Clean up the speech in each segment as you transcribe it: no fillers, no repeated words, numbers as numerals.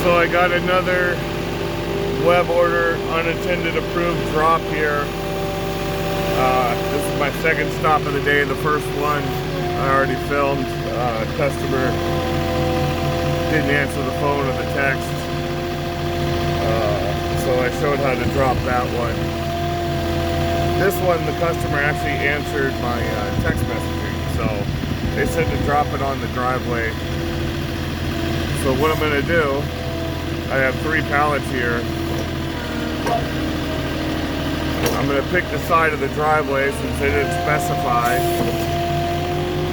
So I got another web order unattended approved drop here. This is my second stop of the day. The first one I already filmed. Customer didn't answer the phone or the text. So I showed how to drop that one. This one, the customer actually answered my text messaging. So they said to drop it on the driveway. So what I'm gonna do, I have 3 pallets here. I'm gonna pick the side of the driveway since they didn't specify.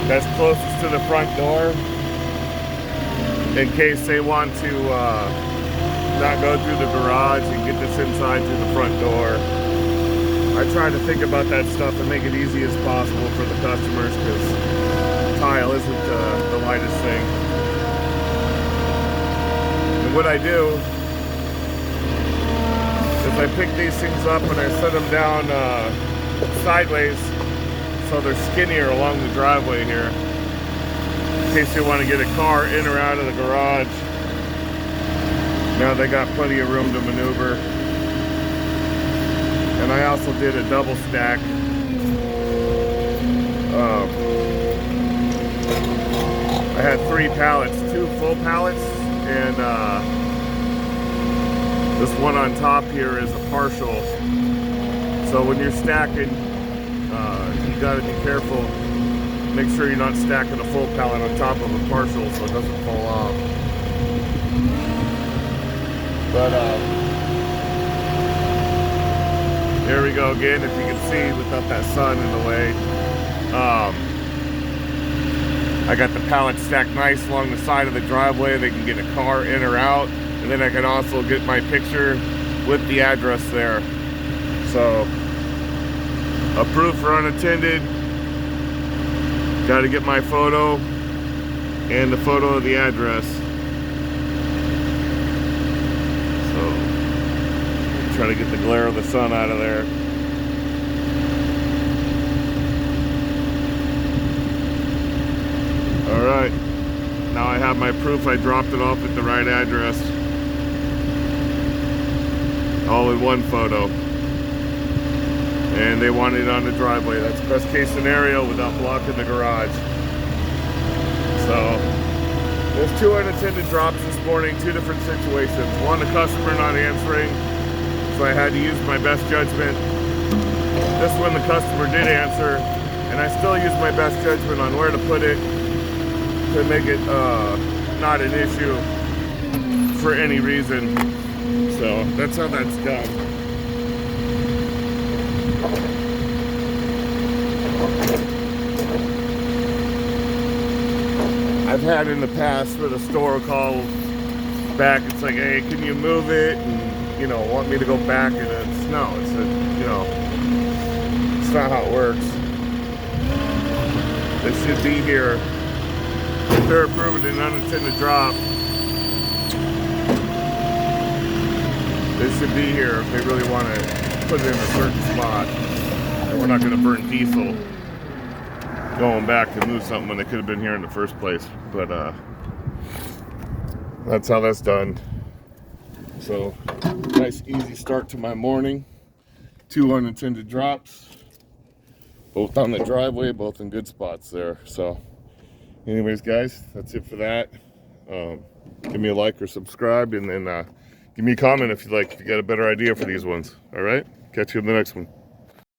That's closest to the front door, in case they want to not go through the garage and get this inside through the front door. I try to think about that stuff and make it easy as possible for the customers, because tile isn't the lightest thing. And what I do is I pick these things up and I set them down sideways so they're skinnier along the driveway here, in case they want to get a car in or out of the garage. Now they got plenty of room to maneuver. And I also did a double stack. I had 3 pallets, 2 full pallets, and this one on top here is a partial. So when you're stacking, you gotta be careful. Make sure you're not stacking a full pallet on top of a partial so it doesn't fall off. But there we go again, if you can see without that sun in the way. I got the pallet stacked nice along the side of the driveway. They can get a car in or out. And then I can also get my picture with the address there. So, approved for unattended. Got to get my photo and the photo of the address. So, try to get the glare of the sun out of there. All right, now I have my proof I dropped it off at the right address. All in one photo. And they want it on the driveway. That's best case scenario without blocking the garage. So there's 2 unattended drops this morning, 2 different situations. One, the customer not answering, so I had to use my best judgment. This one, the customer did answer, and I still use my best judgment on where to put it to make it not an issue for any reason. So that's how that's done. I've had in the past where the store call back, it's like, hey, can you move it? And, you know, want me to go back, and it's no, it's a, you know, it's not how it works. They should be here. If they're approving an unattended drop, they should be here if they really want to put it in a certain spot. And we're not going to burn diesel going back to move something when they could have been here in the first place. But that's how that's done. So nice easy start to my morning. 2 unattended drops, both on the driveway, both in good spots there. So anyways, guys, that's it for that. Give me a like or subscribe, and then give me a comment if you got a better idea for these ones. All right, catch you in the next one.